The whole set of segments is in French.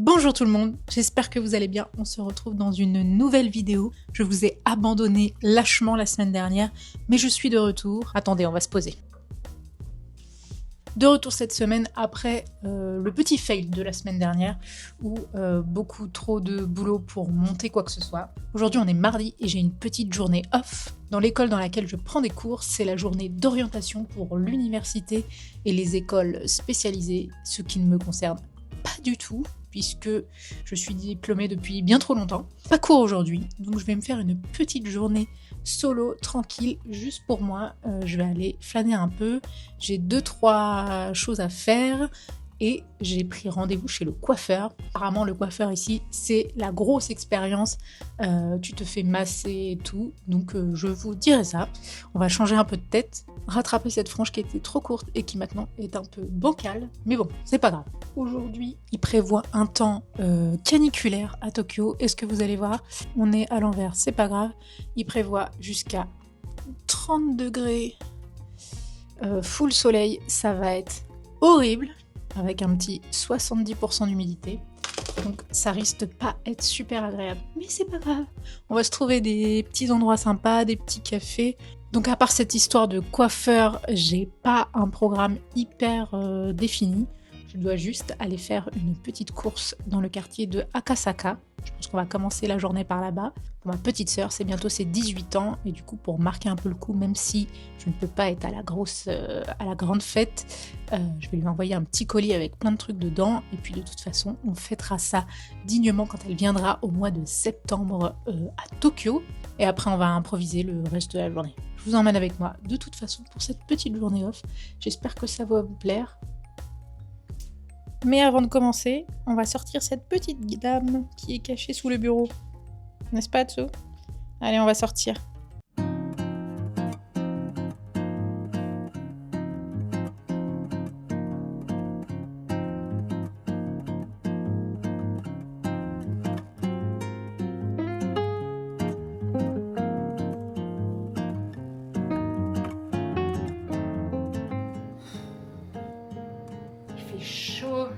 Bonjour tout le monde, j'espère que vous allez bien. On se retrouve dans une nouvelle vidéo. Je vous ai abandonné lâchement la semaine dernière, mais je suis de retour. Attendez, on va se poser. De retour cette semaine après le petit fail de la semaine dernière où beaucoup trop de boulot pour monter quoi que ce soit. Aujourd'hui on est mardi et j'ai une petite journée off. Dans l'école dans laquelle je prends des cours, c'est la journée d'orientation pour l'université et les écoles spécialisées, ce qui ne me concerne pas du tout puisque je suis diplômée depuis bien trop longtemps. Pas cours aujourd'hui, donc je vais me faire une petite journée solo, tranquille, juste pour moi. Je vais aller flâner un peu. J'ai 2-3 choses à faire et j'ai pris rendez-vous chez le coiffeur. Apparemment, le coiffeur ici, c'est la grosse expérience. Tu te fais masser et tout. Donc, je vous dirai ça. On va changer un peu de tête, rattraper cette frange qui était trop courte et qui maintenant est un peu bancale. Mais bon, c'est pas grave. Aujourd'hui, il prévoit un temps caniculaire à Tokyo. Est-ce que vous allez voir? On est à l'envers, c'est pas grave. Il prévoit jusqu'à 30 degrés full soleil. Ça va être horrible avec un petit 70% d'humidité. Donc ça risque de pas être super agréable. Mais c'est pas grave. On va se trouver des petits endroits sympas, des petits cafés. Donc à part cette histoire de coiffeur, j'ai pas un programme hyper défini. Je dois juste aller faire une petite course dans le quartier de Akasaka. Je pense qu'on va commencer la journée par là-bas. Pour ma petite sœur, c'est bientôt ses 18 ans. Et du coup, pour marquer un peu le coup, même si je ne peux pas être à la grande fête, je vais lui envoyer un petit colis avec plein de trucs dedans. Et puis de toute façon, on fêtera ça dignement quand elle viendra au mois de septembre à Tokyo. Et après, on va improviser le reste de la journée. Je vous emmène avec moi de toute façon pour cette petite journée off. J'espère que ça va vous plaire. Mais avant de commencer, on va sortir cette petite dame qui est cachée sous le bureau. N'est-ce pas, Tsu? Allez, on va sortir. Il fait chaud.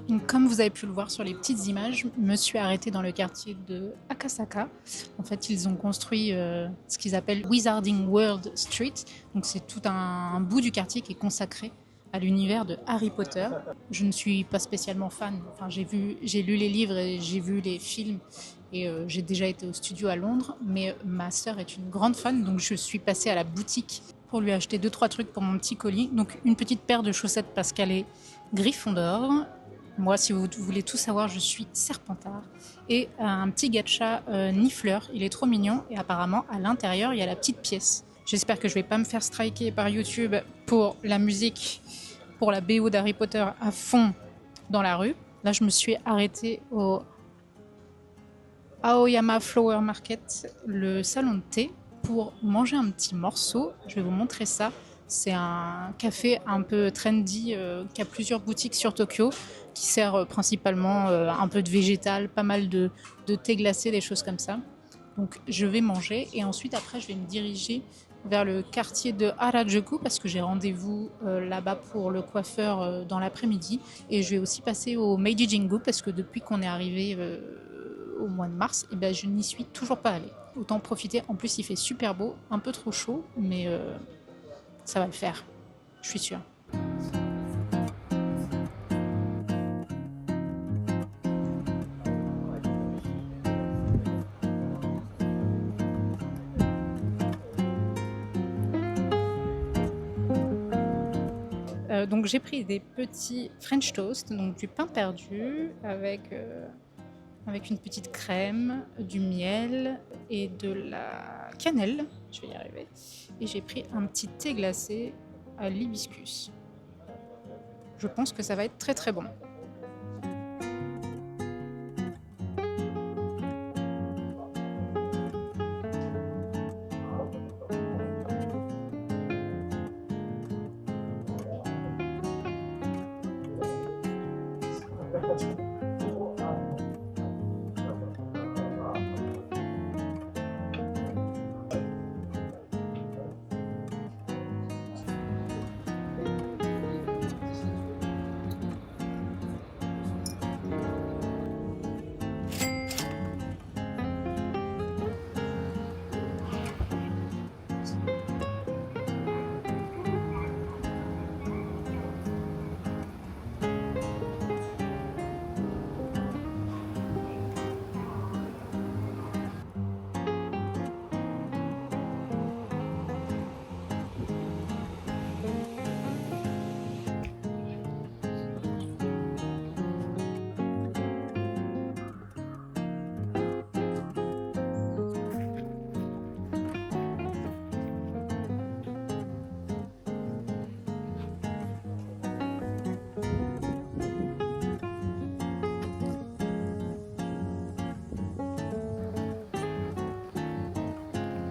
Donc, comme vous avez pu le voir sur les petites images, je me suis arrêtée dans le quartier de Akasaka. En fait, ils ont construit ce qu'ils appellent Wizarding World Street. Donc, c'est tout un bout du quartier qui est consacré à l'univers de Harry Potter. Je ne suis pas spécialement fan. Enfin, j'ai lu les livres et j'ai vu les films et j'ai déjà été au studio à Londres. Mais ma sœur est une grande fan, donc je suis passée à la boutique pour lui acheter 2-3 trucs pour mon petit colis. Donc, une petite paire de chaussettes parce qu'elle est Gryffondor. Moi, si vous voulez tout savoir, je suis Serpentard. Et un petit gacha Nifleur, il est trop mignon. Et apparemment, à l'intérieur, il y a la petite pièce. J'espère que je vais pas me faire striker par YouTube pour la musique, pour la BO d'Harry Potter à fond dans la rue. Là, je me suis arrêtée au Aoyama Flower Market, le salon de thé, pour manger un petit morceau. Je vais vous montrer ça. C'est un café un peu trendy qui a plusieurs boutiques sur Tokyo, qui sert principalement un peu de végétal, pas mal de thé glacé, des choses comme ça. Donc je vais manger et ensuite après je vais me diriger vers le quartier de Harajuku parce que j'ai rendez-vous là-bas pour le coiffeur dans l'après-midi. Et je vais aussi passer au Meiji Jingu parce que depuis qu'on est arrivé au mois de mars, eh ben, je n'y suis toujours pas allée. Autant profiter, en plus il fait super beau, un peu trop chaud, mais ça va le faire, je suis sûre. Donc j'ai pris des petits French toast, donc du pain perdu avec une petite crème, du miel et de la cannelle, je vais y arriver. Et j'ai pris un petit thé glacé à l'hibiscus. Je pense que ça va être très très bon.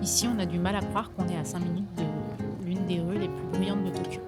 Ici, on a du mal à croire qu'on est à 5 minutes de l'une des rues les plus bruyantes de Tokyo.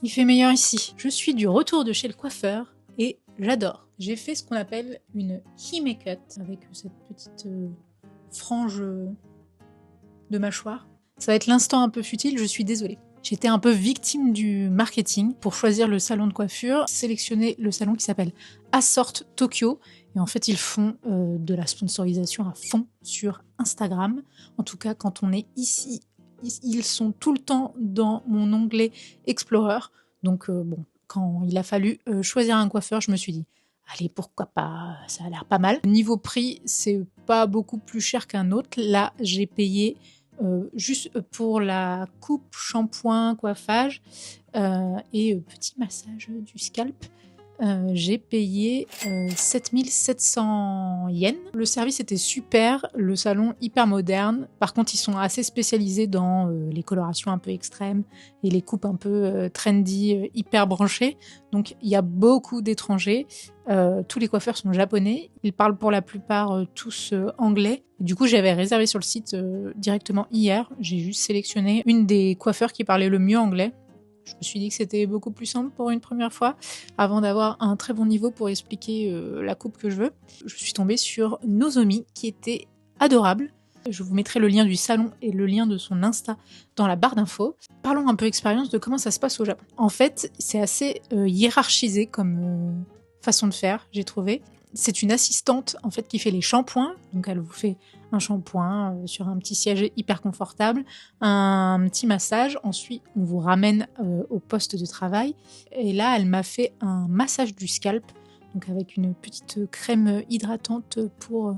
Il fait meilleur ici. Je suis du retour de chez le coiffeur et j'adore. J'ai fait ce qu'on appelle une hime cut avec cette petite frange de mâchoire. Ça va être l'instant un peu futile, je suis désolée. J'étais un peu victime du marketing pour choisir le salon de coiffure, sélectionner le salon qui s'appelle Assort Tokyo. Et en fait, ils font de la sponsorisation à fond sur Instagram. En tout cas, quand on est ici, ils sont tout le temps dans mon onglet Explorer. Donc bon, quand il a fallu choisir un coiffeur, je me suis dit, allez, pourquoi pas, ça a l'air pas mal. Niveau prix, c'est pas beaucoup plus cher qu'un autre. Là, j'ai payé juste pour la coupe, shampoing, coiffage et petit massage du scalp. J'ai payé 7700 yens. Le service était super, le salon hyper moderne. Par contre, ils sont assez spécialisés dans les colorations un peu extrêmes et les coupes un peu trendy, hyper branchées. Donc, il y a beaucoup d'étrangers. Tous les coiffeurs sont japonais. Ils parlent pour la plupart tous anglais. Du coup, j'avais réservé sur le site directement hier. J'ai juste sélectionné une des coiffeurs qui parlait le mieux anglais. Je me suis dit que c'était beaucoup plus simple pour une première fois, avant d'avoir un très bon niveau pour expliquer la coupe que je veux. Je suis tombée sur Nozomi, qui était adorable. Je vous mettrai le lien du salon et le lien de son Insta dans la barre d'infos. Parlons un peu expérience de comment ça se passe au Japon. En fait, c'est assez hiérarchisé comme façon de faire, j'ai trouvé. C'est une assistante en fait qui fait les shampoings, donc elle vous fait un shampoing sur un petit siège hyper confortable, un petit massage, ensuite on vous ramène au poste de travail et là elle m'a fait un massage du scalp, donc avec une petite crème hydratante pour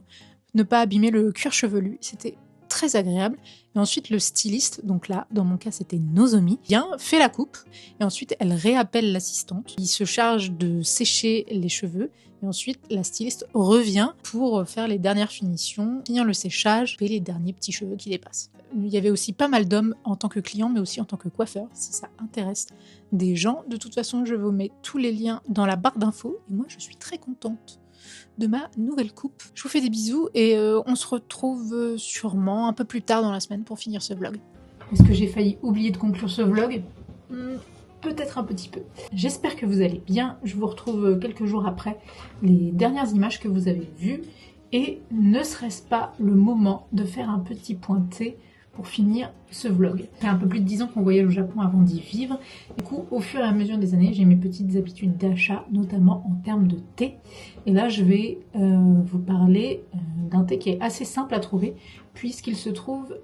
ne pas abîmer le cuir chevelu, c'était très agréable. Et ensuite le styliste, donc là dans mon cas c'était Nozomi, vient, fait la coupe et ensuite elle réappelle l'assistante. Il se charge de sécher les cheveux et ensuite la styliste revient pour faire les dernières finitions, finir le séchage et les derniers petits cheveux qui dépassent. Il y avait aussi pas mal d'hommes en tant que clients mais aussi en tant que coiffeur si ça intéresse des gens. De toute façon je vous mets tous les liens dans la barre d'infos et moi je suis très contente de ma nouvelle coupe. Je vous fais des bisous et on se retrouve sûrement un peu plus tard dans la semaine pour finir ce vlog. Est-ce que j'ai failli oublier de conclure ce vlog ? Peut-être un petit peu. J'espère que vous allez bien. Je vous retrouve quelques jours après les dernières images que vous avez vues. Et ne serait-ce pas le moment de faire un petit pointé pour finir ce vlog. Ça fait un peu plus de 10 ans qu'on voyage au Japon avant d'y vivre. Du coup, au fur et à mesure des années, j'ai mes petites habitudes d'achat, notamment en termes de thé. Et là, je vais vous parler d'un thé qui est assez simple à trouver, puisqu'il se trouve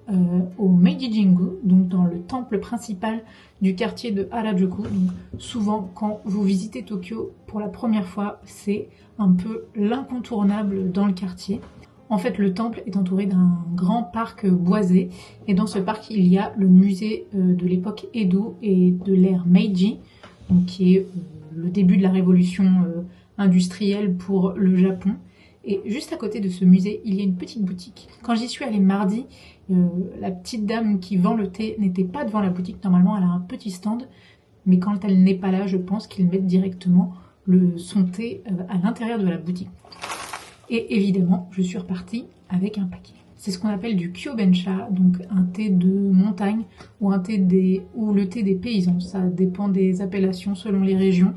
au Meiji Jingu, donc dans le temple principal du quartier de Harajuku. Donc, souvent, quand vous visitez Tokyo pour la première fois, c'est un peu l'incontournable dans le quartier. En fait, le temple est entouré d'un grand parc boisé, et dans ce parc, il y a le musée de l'époque Edo et de l'ère Meiji, donc qui est le début de la révolution industrielle pour le Japon. Et juste à côté de ce musée, il y a une petite boutique. Quand j'y suis allée mardi, la petite dame qui vend le thé n'était pas devant la boutique. Normalement, elle a un petit stand, mais quand elle n'est pas là, je pense qu'ils mettent directement son thé à l'intérieur de la boutique. Et évidemment, je suis repartie avec un paquet. C'est ce qu'on appelle du Kyobensha, donc un thé de montagne ou le thé des paysans. Ça dépend des appellations selon les régions,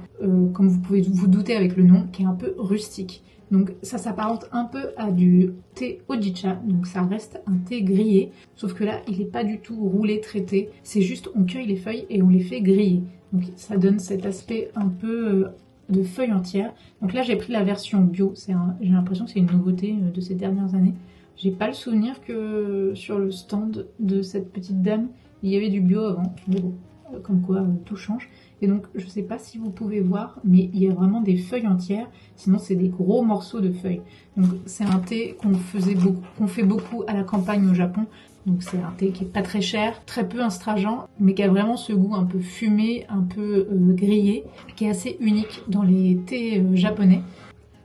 comme vous pouvez vous douter avec le nom, qui est un peu rustique. Donc ça s'apparente un peu à du thé Hojicha, donc ça reste un thé grillé, sauf que là il n'est pas du tout roulé, traité, c'est juste on cueille les feuilles et on les fait griller. Donc ça donne cet aspect un peu de feuilles entières. Donc là j'ai pris la version bio, j'ai l'impression que c'est une nouveauté de ces dernières années. J'ai pas le souvenir que sur le stand de cette petite dame il y avait du bio avant, mais bon, comme quoi tout change. Et donc je sais pas si vous pouvez voir, mais il y a vraiment des feuilles entières, sinon c'est des gros morceaux de feuilles. Donc c'est un thé qu'on fait beaucoup à la campagne au Japon. Donc c'est un thé qui est pas très cher, très peu astringent, mais qui a vraiment ce goût un peu fumé, un peu grillé, qui est assez unique dans les thés japonais.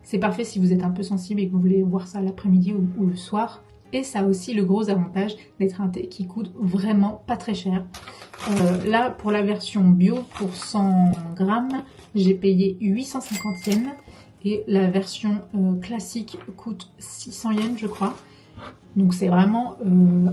C'est parfait si vous êtes un peu sensible et que vous voulez boire ça l'après-midi ou le soir. Et ça a aussi le gros avantage d'être un thé qui coûte vraiment pas très cher. Là, pour la version bio, pour 100 grammes, j'ai payé 850 yens. Et la version classique coûte 600 yens, je crois. Donc c'est vraiment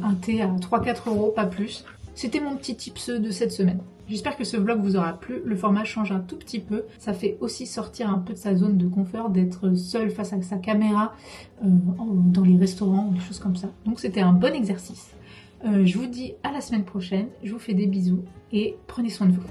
un thé à 3-4 euros, pas plus. C'était mon petit tips de cette semaine. J'espère que ce vlog vous aura plu. Le format change un tout petit peu. Ça fait aussi sortir un peu de sa zone de confort, d'être seul face à sa caméra dans les restaurants ou des choses comme ça. Donc c'était un bon exercice. Je vous dis à la semaine prochaine. Je vous fais des bisous et prenez soin de vous.